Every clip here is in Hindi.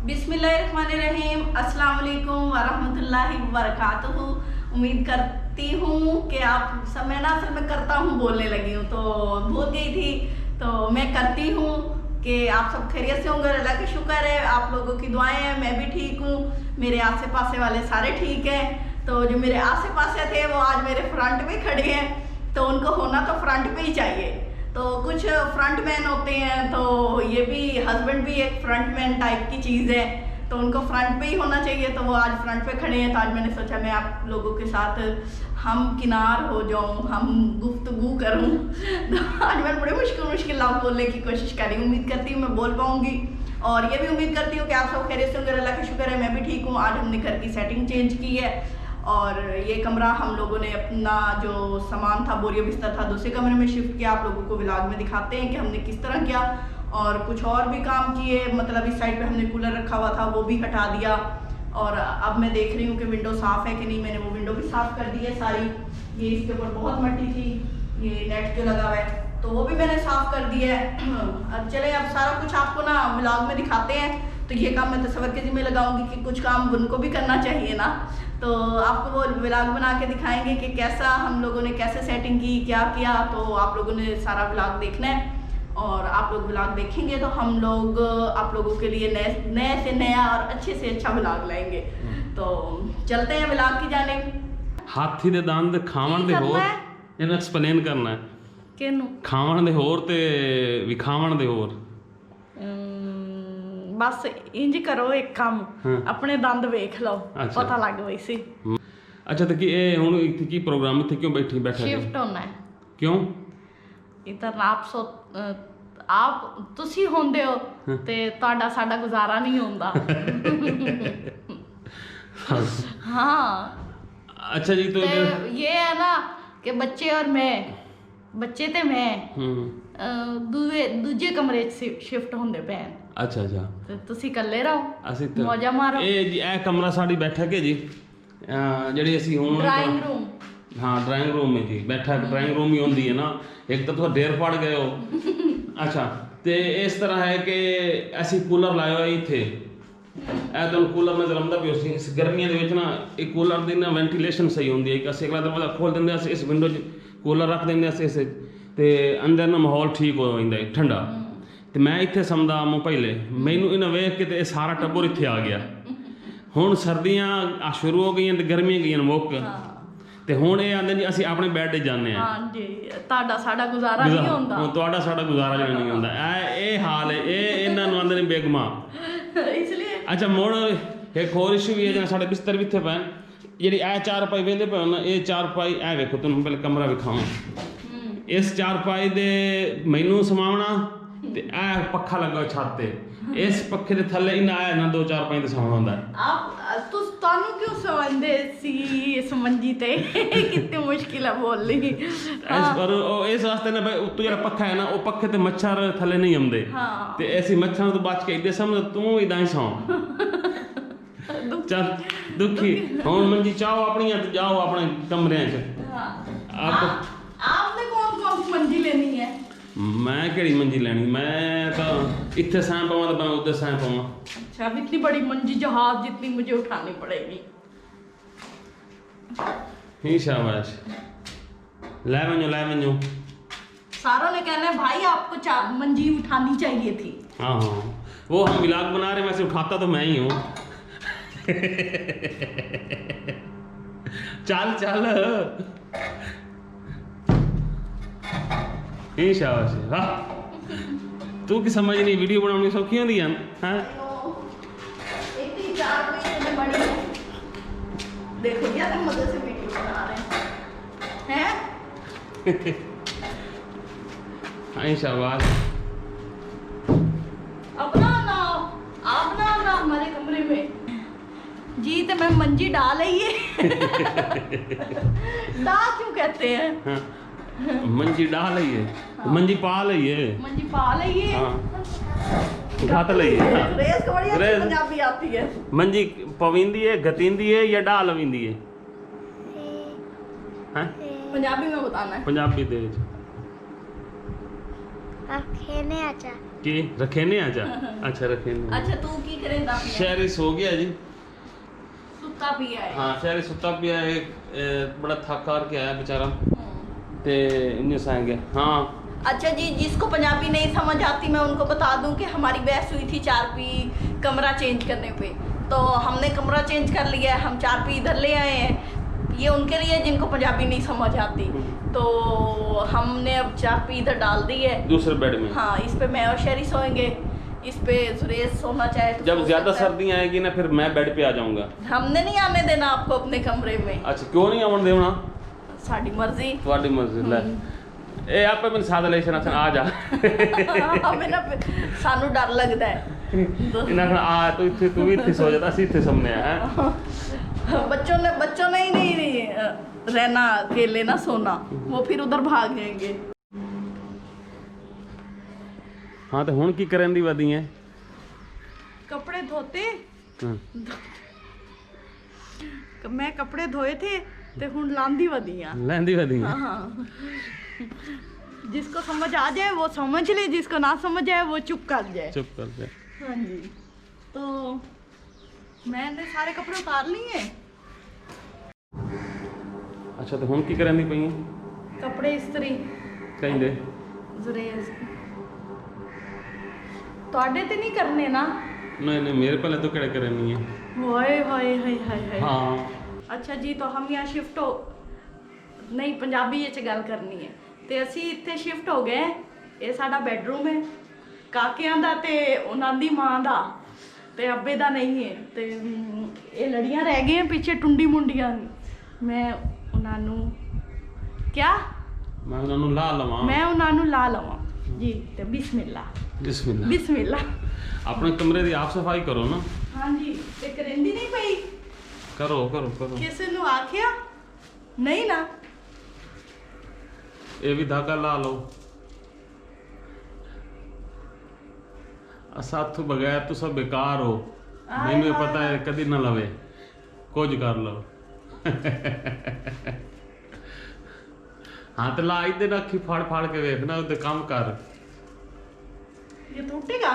बिस्मिल्लाहिर्रहमानिर्रहीम, अस्सलाम वालेकुम वरहमतुल्लाहि वबरकातुहू। उम्मीद करती हूँ कि आप सब, मैं ना असल में करता हूँ बोलने लगी हूँ तो भूल गई थी। तो मैं करती हूँ कि आप सब खैरियत से होंगे, अल्लाह का शुक्र है, आप लोगों की दुआएं हैं, मैं भी ठीक हूँ, मेरे आसे पासे वाले सारे ठीक हैं। तो जो मेरे आसे पासे थे वो आज मेरे फ्रंट में खड़े हैं, तो उनको होना तो फ्रंट पे ही चाहिए। तो कुछ फ्रंट मैन होते हैं, तो ये भी हस्बैंड भी एक फ्रंट मैन टाइप की चीज़ है, तो उनको फ्रंट पे ही होना चाहिए। तो वो आज फ्रंट पे खड़े हैं, तो आज मैंने सोचा मैं आप लोगों के साथ हम किनार हो जाऊं, हम गुफ्तगू करूं। तो आज मैं बड़े मुश्किल लफ्ज़ बोलने की कोशिश कर रही हूँ, उम्मीद करती हूँ मैं बोल पाऊँगी, और ये भी उम्मीद करती हूँ कि आप सब खैरियत से होंगे, अल्लाह का शुक्र है, मैं भी ठीक हूँ। आज हमने घर की सेटिंग चेंज की है, और ये कमरा हम लोगों ने अपना जो सामान था, बोरिया बिस्तर था, दूसरे कमरे में शिफ्ट किया। आप लोगों को व्लॉग में दिखाते हैं कि हमने किस तरह किया, और कुछ और भी काम किए। मतलब इस साइड पे हमने कूलर रखा हुआ था, वो भी हटा दिया, और अब मैं देख रही हूँ कि विंडो साफ़ है कि नहीं। मैंने वो विंडो भी साफ़ कर दी है सारी। ये इसके ऊपर बहुत मट्टी थी, ये नेट जो लगा हुआ है, तो वो भी मैंने साफ़ कर दिया है। अब चले, अब सारा कुछ आपको ना व्लॉग में दिखाते हैं। तो ये काम मैं तसव्वुर के ज़िम्मे लगाऊंगी कि कुछ काम उनको भी करना चाहिए ना, तो आपको वो व्लॉग बना के दिखाएंगे कि कैसा हम लोगों ने कैसे सेटिंग की, क्या किया। तो आप लोगों ने सारा व्लॉग देखना है, और आप लोग व्लॉग देखेंगे तो हम लोग आप लोगों के लिए नए से नया और अच्छे से अच्छा व्लॉग लाएंगे। तो चलते हैं व्लॉग की जानिब। हाथी दे दंद खावन दे होर, ਇਹਨੂੰ ਐਕਸਪਲੇਨ ਕਰਨਾ ਹੈ ਕਿਹਨੂੰ? ਖਾਵਣ ਦੇ ਹੋਰ ਤੇ ਵਿਖਾਵਣ ਦੇ ਹੋਰ। ਬਸ ਇੰਜ ਕਰੋ, ਇੱਕ ਕੰਮ, ਆਪਣੇ ਦੰਦ ਵੇਖ ਲਓ, ਪਤਾ ਲੱਗ ਗਈ ਸੀ। ਅੱਛਾ, ਤੇ ਕੀ ਇਹ ਹੁਣ ਇੱਥੇ ਕੀ ਪ੍ਰੋਗਰਾਮ, ਇੱਥੇ ਕਿਉਂ ਬੈਠਾ ਸ਼ਿਫਟ ਹੋਣਾ ਹੈ? ਕਿਉਂ? ਇਧਰ ਆਪ ਤੁਸੀਂ ਹੁੰਦੇ ਹੋ ਤੇ ਤੁਹਾਡਾ ਸਾਡਾ ਗੁਜ਼ਾਰਾ ਨਹੀਂ ਹੁੰਦਾ। हाँ, अच्छा जी। तो ये है ना कि बच्चे और मैं, ਬੱਚੇ ਤੇ ਮੈਂ ਦੂਜੇ ਕਮਰੇ 'ਚ ਸ਼ਿਫਟ ਹੁੰਦੇ ਪਏ। ਅੱਛਾ ਅੱਛਾ, ਤੇ ਤੁਸੀਂ ਇਕੱਲੇ ਰਹੋ, ਅਸੀਂ ਮੌਜਾਂ ਮਾਰੋ। ਇਹ ਕਮਰਾ ਸਾਡੀ ਬੈਠਕ ਹੈ ਜੀ, ਜਿਹੜੀ ਅਸੀਂ ਹੁਣ ਡਰਾਇੰਗ ਰੂਮ। हाँ, ड्राइंग रूम में जी बैठा। ड्राइंग रूम ही होंगी है ना, एक तो तुम देर पड़ गए हो। अच्छा, तो इस तरह है कि असी कूलर लाया हुआ इतने, तुम कूलर नजर आंदा भी इस गर्मियों के ना, एक कूलर की ना वेंटिलेशन सही होंगी है कि असं अगला दरवाजा खोल देंगे, इस विंडो कूलर रख देंगे इस ते अंदर ना माहौल ठीक हो जाता है, ठंडा। तो मैं इतने समझदा मूँ पहले, मैनू इन्हें वेख के ते सारा टब्बर इतने आ गया। हुण सर्दियाँ शुरू हो गई, गर्मियाँ गई मुक, ਤੇ ਹੁਣ ਇਹ ਆਂਦੇ ਜੀ ਅਸੀਂ ਆਪਣੇ ਬੈੱਡ 'ਤੇ ਜਾਂਦੇ ਹਾਂ। ਹਾਂਜੀ, ਤੁਹਾਡਾ ਸਾਡਾ ਗੁਜ਼ਾਰਾ ਨਹੀਂ ਹੁੰਦਾ। ਤੁਹਾਡਾ ਸਾਡਾ ਗੁਜ਼ਾਰਾ ਜਿਹੜਾ ਨਹੀਂ ਹੁੰਦਾ, ਇਹ ਹਾਲ ਹੈ। ਇਹ ਇਹਨਾਂ ਨੂੰ ਆਂਦੇ ਨੇ ਬੇਗਮਾ, ਇਸ ਲਈ। ਅੱਛਾ, ਮੁੜ ਇੱਕ ਹੋਰ ਇਸ਼ੂ ਵੀ ਹੈ, ਜਿਹੜਾ ਸਾਡੇ ਬਿਸਤਰ ਵੀ ਇੱਥੇ ਪਏ, ਜਿਹੜੀ ਇਹ ਚਾਰਪਾਈ ਵੇਂਦੇ ਪਏ ਨਾ, ਇਹ ਚਾਰਪਾਈ ਇਹ ਵੇਖੋ, ਤੁਹਾਨੂੰ ਪਹਿਲੇ ਕਮਰਾ ਵਿਖਾਵਾਂ। ਇਸ ਚਾਰਪਾਈ ਦੇ ਮੈਨੂੰ ਸਮਾਉਣਾ, ਤੇ ਇਹ ਪੱਖਾ ਲੱਗਾ ਛੱਤ ਤੇ, ਇਸ ਪੱਖੇ ਦੇ ਥੱਲੇ ਇਹਨਾਂ ਆਇਆ ਨਾ 2-4-5 ਤੇ ਸੌਣਾ ਹੁੰਦਾ। ਤੁਹਾਨੂੰ ਕਿਉਂ ਸਮਝਦੇ ਸੀ ਇਸ ਮੰਜੀ ਤੇ? ਕਿੰਨੀ ਮੁਸ਼ਕਿਲ ਹੈ ਬੋਲਣੀ। ਪਰ ਉਹ ਇਸ ਵਾਸਤੇ ਨਾ, ਉੱਤੋਂ ਜਿਹੜਾ ਪੱਖਾ ਹੈ ਨਾ, ਉਹ ਪੱਖੇ ਤੇ ਮੱਛਰ ਥੱਲੇ ਨਹੀਂ ਆਉਂਦੇ, ਤੇ ਅਸੀਂ ਮੱਛਰਾਂ ਤੋਂ ਬਚ ਕੇ ਇੱਦੇ ਸਮਝ ਤੂੰ ਇਦਾਂ ਹੀ ਸੌਂ। ਚੱਲ ਦੁਖੀ, ਹੁਣ ਮੰਜੀ ਚਾਹੋ ਆਪਣੀਆਂ ਤੇ ਜਾਓ ਆਪਣੇ ਕਮਰਿਆਂ 'ਚ। आपने कौन सी मंजी लेनी है? मैं किहड़ी मंजी लेनी, मैं तो इत्थे सैं पावां तो मैं उधर सैं पावां। अच्छा, अब इतनी बड़ी मंजी जहाज जितनी मुझे उठानी पड़ेगी। ही शाबाश, ले वञो। सारों ने कहना है भाई आपको मंजी उठानी चाहिए थी। हाँ हाँ, वो हम व्लॉग बना रहे, वैसे उठाता तो मैं ही हूँ। चल चल, ही शाबाश। वाह, तू की समझ नहीं, वीडियो बनानी सौखी होंदी है। देखो क्या मजे से वीडियो बना रहे हैं। हाँ, शाबाश। अपना ना, आप ना हमारे कमरे में जी, तो मैं मंजी डाल है। डाल क्यों कहते हैं? हाँ, मंजी डाल है, मंजी पा लइए, मंजी पा लइए, उठा तो लइए। रेस को बड़ी पंजाबी आती है। मंजी पविंदी है, गतींदी है या डाल लविंदी है? हैं? पंजाबी में बताना है। पंजाबी दे खेने आचा की रखे नहीं अच्छा अच्छा रखे नहीं अच्छा तू की करेंदा पिया शहरी सो गया जी सुत्ता पिया है हाँ शहरी सुता पिया है बड़ा थक हार के आया बेचारा ते इन्हें सो गया हाँ अच्छा जी जिसको पंजाबी नहीं समझ आती मैं उनको बता दूं कि हमारी बहस हुई थी 4P कमरा चेंज करने पे तो हमने कमरा चेंज कर लिया है हम 4P इधर ले आए हैं ये उनके लिए जिनको पंजाबी नहीं समझ आती तो हमने अब 4P इधर डाल दी है दूसरे बेड में हाँ इस पे मैं और शहरी सोएंगे इस पे सुरेश सोना चाहे तो जब सो ज्यादा सकता है। सर्दी आएगी ना फिर मैं बेड पे आ जाऊंगा हमने नहीं आने देना आपको अपने कमरे में अच्छा क्यों नहीं आवन देना साड़ी मर्जी ਤੁਹਾਡੀ ਮਰਜ਼ੀ ਲੈ ਇਹ ਆਪੇ ਮੈਨੂੰ ਸਾਦਾ ਲੈ ਸਨਾ ਆ ਜਾ हमें ना सानू डर लगता है ਇਹਨਾਂ ਖਣ ਆ ਤੂੰ ਵੀ ਇੱਥੇ ਸੋ ਜਾ ਅਸੀਂ ਇੱਥੇ ਸੌਂਦੇ ਆ ਹੈ बच्चों ने ही नहीं रहना अकेले ना सोना वो फिर उधर भाग जाएंगे ਹਾਂ ਤੇ ਹੁਣ ਕੀ ਕਰਨ ਦੀ ਵਾਦੀ ਹੈ कपड़े धोते ਹਾਂ मैं कपड़े धोए थे ते हुन लांदी वदियां ਲੈਂਦੀ ਵਾਦੀ ਹੈ हाँ जिसको समझ आ जाए वो समझ ले जिसको ना समझ आए वो चुप कर जाए ਚੁੱਪ ਕਰ ਜਾ हाँ जी तो मैंने सारे कपड़े उतार लिए ਅੱਛਾ ਤੇ ਹੁਣ ਕੀ ਕਰਨ ਦੀ ਪਈ ਹੈ कपड़े इस्त्री ਕਹਿੰਦੇ जुरेज ਤੁਹਾਡੇ ਤੇ ਨਹੀਂ ਕਰਨੇ ਨਾ नहीं नहीं मेरे पहले तो किहड़े करनी है होए होए हाय हाय हाय हाँ अच्छा जी तो हम यहाँ शिफ्ट हो नहीं पंजाबी ये गल करनी है ਤੇ ਅਸੀਂ ਇੱਥੇ ਸ਼ਿਫਟ ਹੋ ਗਏ ਇਹ ਸਾਡਾ ਬੈੱਡਰੂਮ ਹੈ ਕਾਕਿਆਂ ਦਾ ਤੇ ਉਹਨਾਂ ਦੀ ਮਾਂ ਦਾ ਤੇ ਅੱਬੇ ਦਾ ਨਹੀਂ ਹੈ ਤੇ ਇਹ ਲੜੀਆਂ ਰਹਿ ਗਈਆਂ ਪਿੱਛੇ ਟੁੰਡੀ ਮੁੰਡੀਆਂ ਮੈਂ ਉਹਨਾਂ ਨੂੰ ਕਿਆ मैं उन्होंने ला लवा ਮੈਂ ਉਹਨਾਂ ਨੂੰ ਲਾ ਲਵਾਂ ਜੀ ਤੇ ਬਿਸਮਿਲ੍ਲਾ बिस्मिल्लाह ਬਿਸਮਿਲ੍ਲਾ अपने कमरे की आप सफाई करो ना ਹਾਂਜੀ ਤੇ ਕਰਿੰਦੀ ਨਹੀਂ ਪਈ करो करो करो ਕਿਸੇ ਨੂੰ ਆਖਿਆ ਨਹੀਂ ਨਾ ये भी धागा ला लो साथ तो बगैर तो सब बेकार हो मैंने पता है कदी ना लवे कुछ कर लो हाँ तो ला इधर अखी फाड़ फाड़ के देखना उधर काम कर ये टूटेगा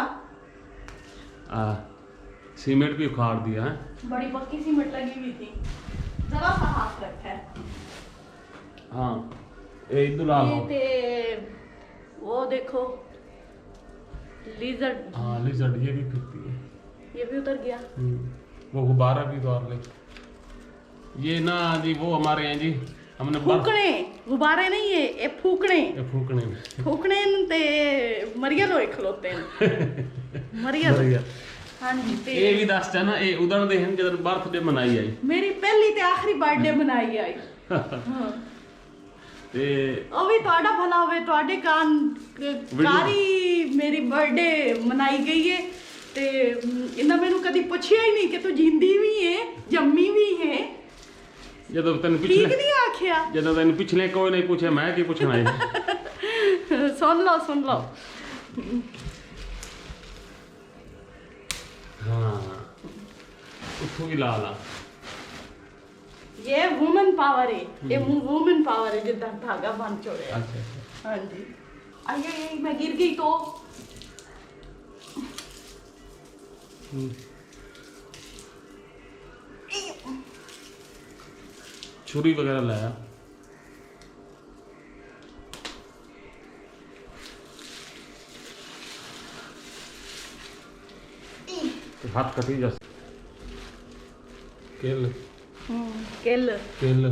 सीमेंट भी उखाड़ दिया है बड़ी पक्की सीमेंट लगी हुई थी जरा सा हाथ रखा है हाँ ये इधर ला लो ये ते वो देखो लिजर्ड हाँ लिजर्ड ये भी फिरती है ये भी उतर गया वो गुब्बारा भी उतार ले ये ना जी वो हमारे हैं जी हमने फूकने गुब्बारे नहीं है ये फूकने ये फूकने में फूकने ते मरियल होए खलोते हैं मरियल बढ़िया। हाँ जी ते ये भी दस ना ये उधर दे हैं जब बर्थडे मनाई आई मेरी पहली ते आखिरी बर्थडे मनाई आई हाँ ते ਉਹ ਵੀ ਤੁਹਾਡਾ ਭਲਾ ਹੋਵੇ ਤੁਹਾਡੇ ਕਾਰੀ ਮੇਰੀ ਬਰਥਡੇ ਮਨਾਈ ਗਈ ਹੈ ਤੇ ਇਹਨਾਂ ਮੈਨੂੰ ਕਦੀ ਪੁੱਛਿਆ ਹੀ ਨਹੀਂ ਕਿ ਤੂੰ ਜਿੰਦੀ ਵੀ ਹੈ ਜੰਮੀ ਵੀ ਹੈ ਜਦੋਂ ਤੈਨੂੰ ਠੀਕ ਪਿਛਲੇ ਨਹੀਂ ਆਖਿਆ ਜਦੋਂ ਤੈਨੂੰ ਪਿਛਲੇ ਕੋਈ ਨਹੀਂ ਪੁੱਛਿਆ ਮੈਂ ਕੀ ਪੁੱਛਣਾ ਹੈ ਸੁਣ ਲਓ ਹਾਂ ਉੱਥੋਂ ਵੀ ਲਾ ਲਾ ये वुमेन पावर है ये वुमेन पावर है जिद्दां धागा बन छोड़े अच्छा अच्छा हाँ जी आइए मैं गिर गई तो छुरी वगैरह लाया तो हाथ कटी जा केल किल केल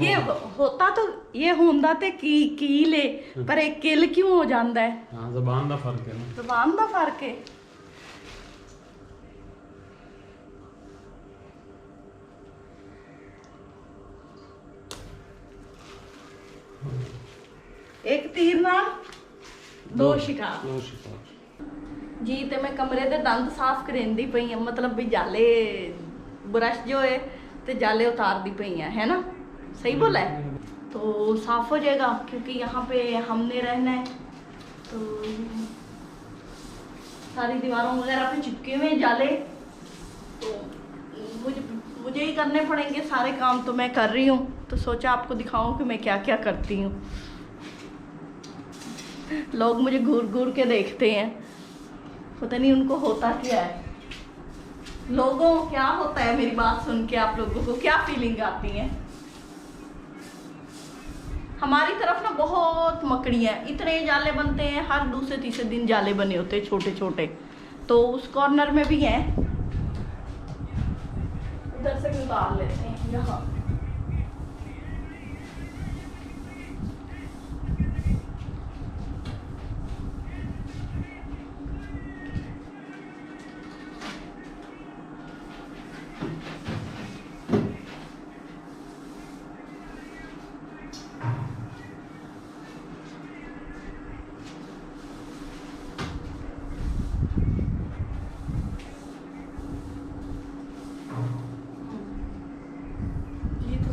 ये होता तो ये ਹੁੰਦਾ ਤੇ ਕੀਲ ਹੈ ਪਰ ਇਹ ਕਿਲ ਕਿਉਂ ਹੋ ਜਾਂਦਾ ਹੈ हाँ जबान का फर्क है ना ਜ਼ਬਾਨ ਦਾ ਫਰਕ ਹੈ ਇੱਕ ਤੀਰ ਨਾਲ ਦੋ ਸ਼ਿਕਾਰ दो शिकार जी तो मैं कमरे दे दंद साफ करेंदी पई हां मतलब भी जाले ब्रश जो है ते जाले उतारदी पई हां है ना सही बोला है तो साफ हो जाएगा क्योंकि यहाँ पे हमने रहना है तो सारी दीवारों वगैरह पे चिपके हुए हैं जाले तो मुझे ही करने पड़ेंगे सारे काम तो मैं कर रही हूँ तो सोचा आपको दिखाऊं कि मैं क्या क्या करती हूँ लोग मुझे घूर घूर के देखते हैं, पता नहीं उनको होता क्या है। लोगों क्या होता है मेरी बात सुन के, आप लोगों को क्या फीलिंग आती है? हमारी तरफ ना बहुत मकड़ियाँ, इतने जाले बनते हैं, हर दूसरे तीसरे दिन जाले बने होते हैं छोटे छोटे। तो उस कॉर्नर में भी हैं, उधर से भी उतार लेते हैं यहाँ।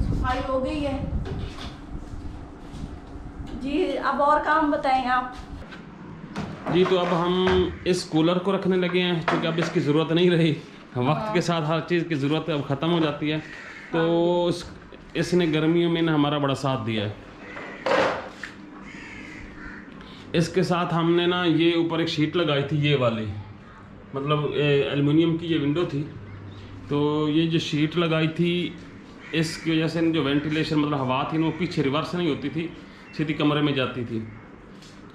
सफाई हो गई है जी। अब और काम बताएं आप जी। तो अब हम इस कूलर को रखने लगे हैं क्योंकि अब इसकी ज़रूरत नहीं रही। वक्त के साथ हर चीज़ की ज़रूरत अब ख़त्म हो जाती है। तो इसने गर्मियों में ना हमारा बड़ा साथ दिया है। इसके साथ हमने ना ये ऊपर एक शीट लगाई थी, ये वाली, मतलब एल्युमिनियम की ये विंडो थी। तो ये जो शीट लगाई थी इसकी वजह से जो वेंटिलेशन मतलब हवा थी ना वो पीछे रिवर्स नहीं होती थी, सीधी कमरे में जाती थी।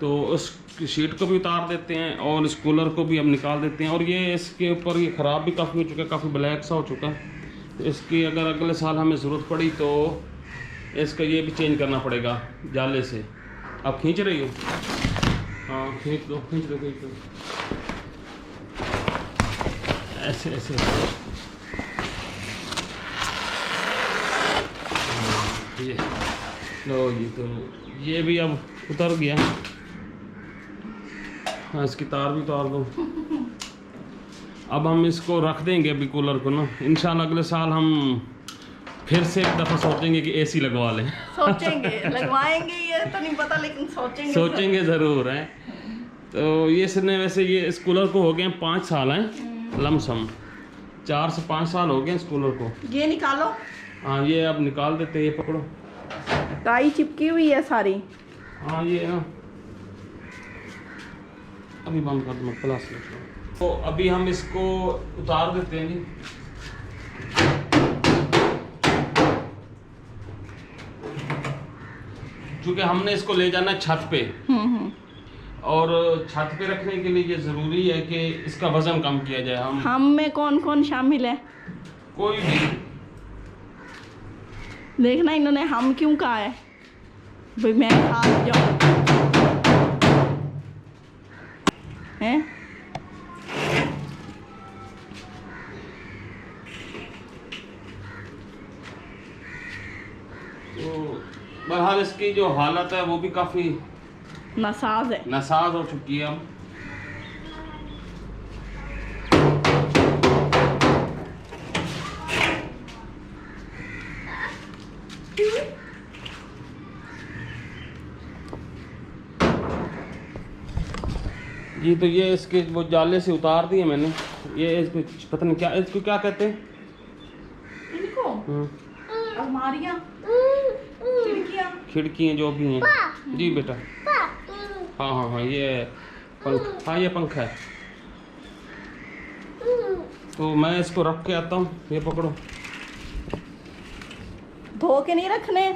तो उस शीट को भी उतार देते हैं और इस कूलर को भी अब निकाल देते हैं। और ये इसके ऊपर ये ख़राब भी काफ़ी हो चुका है, काफ़ी ब्लैक सा हो चुका है। तो इसकी अगर अगले साल हमें ज़रूरत पड़ी तो इसका ये भी चेंज करना पड़ेगा जाले से। आप खींच रही हो? हाँ खींच दो, खींच दो, खींच दो, ऐसे ऐसे। ये लो जी, तो ये भी अब उतर गया। हाँ इसकी तार भी उतार दो। अब हम इसको रख देंगे अभी कूलर को ना, इंशाल्लाह अगले साल हम फिर से एक दफ़ा सोचेंगे कि एसी लगवा लें। सोचेंगे, लगवाएंगे ये तो नहीं पता, लेकिन सोचेंगे ज़रूर है। तो ये इसने वैसे ये इस कूलर को हो गए 5 साल हैं लमसम, 4 से 5 साल हो गए इस कूलर को। ये निकालो। हाँ ये अब निकाल देते हैं, ये पकड़ो। टाई चिपकी हुई है सारी। हाँ ये ना अभी बंद कर दो, मैं प्लास लेता हूँ। तो अभी हम इसको उतार देते हैं जी। क्योंकि हमने इसको ले जाना है छत पे, और छत पे रखने के लिए ये ज़रूरी है कि इसका वजन कम किया जाए। हम में कौन कौन शामिल है? कोई भी। देखना इन्होंने हम क्यों कहा है भाई, मैं साथ जाऊं हैं? तो बहरहाल इसकी जो हालत है वो भी काफ़ी नासाज हो चुकी है। जी तो ये इसके वो जाले से उतार दिए मैंने। ये इसको पता नहीं क्या, इसको क्या कहते हैं इनको? अलमारियाँ, खिड़कियाँ जो भी हैं। जी बेटा। हाँ हाँ हाँ ये पंखा, हाँ ये पंखा है। तो मैं इसको रख के आता हूँ, ये पकड़ो। धो के नहीं रखने?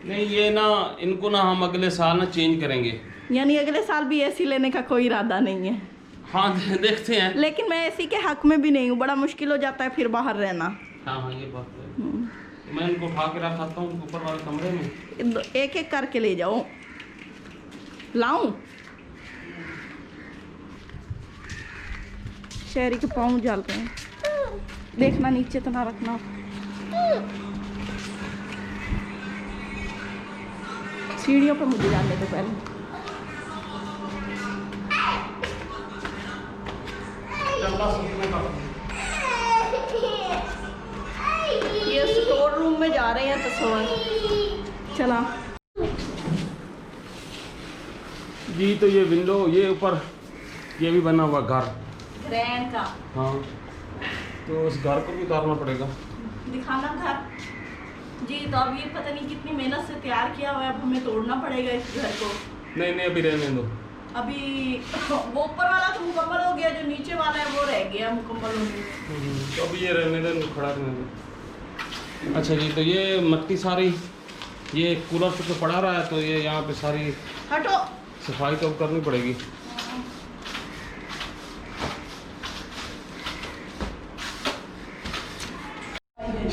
नहीं ये ना इनको ना हम अगले साल ना चेंज करेंगे। यानी अगले साल भी एसी लेने का कोई इरादा नहीं है? हाँ देखते हैं। लेकिन मैं एसी के हक में भी नहीं हूँ, बड़ा मुश्किल हो जाता है फिर बाहर रहना। हाँ हाँ ये बात है। मैं इनको उठा के रखाता हूँ ऊपर वाले कमरे में। एक एक करके ले जाओ। लाऊं? शहरी के पाँव जल रहे हैं, देखना नीचे तो ना रखना। सीढ़ियों पे मुझे जाने दो पहले। ये स्टोर रूम में जा रहे हैं तो चला जी। तो ये विंडो, ये ऊपर ये भी बना हुआ घर रैन का। हाँ तो उस घर को भी उतारना पड़ेगा। दिखाना घर जी। तो अब ये पता नहीं कितनी मेहनत से तैयार किया हुआ है, अब हमें तोड़ना पड़ेगा इस घर को। नहीं नहीं अभी रहने दो। अभी वो ऊपर वाला तो मुकम्मल हो गया, जो नीचे वाला है वो रह गया मुकम्मल होने में। तो अभी ये रहने दो, इनको खड़ा रहने दो। अच्छा जी, तो ये मट्टी सारी ये कूलर पे पड़ा रहा है, तो ये यहाँ पे सारी हटो। सफाई तो अब करनी पड़ेगी।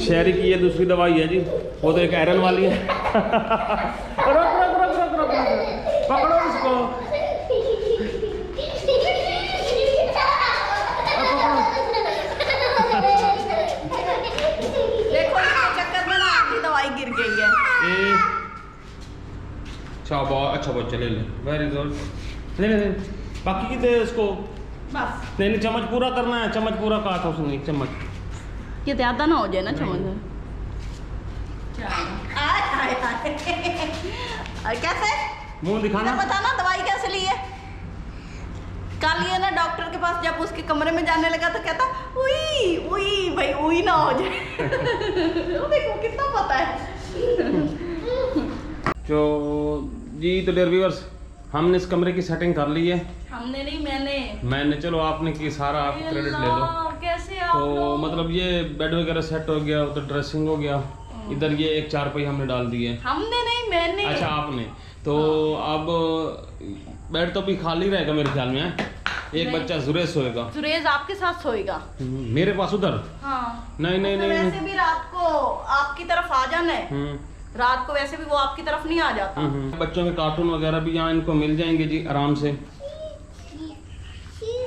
शहरी की ये दूसरी दवाई है जी, वो तो एक आयरन वाली है। रुक रुक रुक रुक रुक रुक, पकड़ो इसको। देखो इसके चक्कर में ना आधी दवाई गिर गई है। अच्छा बहुत चले ले, वेरी गुड। ले ले ले, बाकी की दे इसको। बस नहीं नहीं, चम्मच पूरा करना है, चम्मच पूरा कहा था उसने, चम्मच। ये ज्यादा ना हो जाए ना चम्मच। कैसे मुंह दिखाना। पता ना दवाई कैसे ली है। कल ये ना डॉक्टर के पास जब उसके कमरे में जाने लगा तो कहता उई उई भाई उई ना हो जाए। देखो कितना पता है। तो जी तो डियर व्यूअर्स, हमने इस कमरे की सेटिंग कर ली है। हमने नहीं, मैंने चलो आपने की सारा आप क्रेडिट ले लो। कैसे आप तो मतलब ये बेड वगैरह सेट हो गया, उधर ड्रेसिंग हो गया, इधर ये एक चारपाई हमने डाल दी है। हमने नहीं, मैंने। अच्छा आपने तो अब बेड तो भी खाली रहेगा मेरे ख्याल में। एक बच्चा जुरेज सोएगा। जुरेज आपके साथ सोएगा? मेरे पास उधर? हाँ। नहीं नहीं नहीं, वैसे भी रात को आपकी तरफ आ जाना है। रात को वैसे भी वो आपकी तरफ नहीं आ जाता। बच्चों के कार्टून वगैरह भी यहाँ इनको मिल जाएंगे जी आराम से।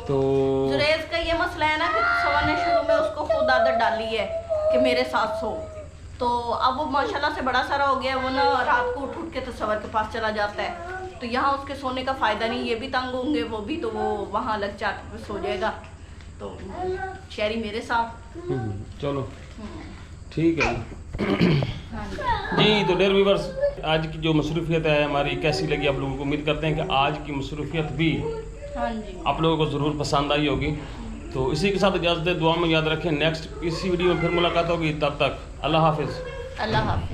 तो जुरेज का ये मसला है ना कि सवा ने शुरू में उसको खुद आदत डाली है कि मेरे साथ सो, तो अब वो माशाल्लाह से बड़ा सारा हो गया। वो ना रात को उठ के तो सवर के पास चला जाता है, तो यहाँ उसके सोने का फायदा नहीं। ये भी तंग होंगे, वो भी, तो वो वहाँ अलग चाट पे सो जाएगा। तो शहरी मेरे साथ। चलो ठीक है जी। तो डियर व्यूअर्स, आज की जो मसरूफियत है हमारी कैसी लगी आप लोगों को? उम्मीद करते हैं कि आज की मसरूफियत भी आप लोगों को ज़रूर पसंद आई होगी। तो इसी के साथ इजाज़त दे, दुआ में याद रखें। नेक्स्ट इसी वीडियो में फिर मुलाकात होगी, तब तक अल्लाह हाफिज़। अल्लाह हाफिज़।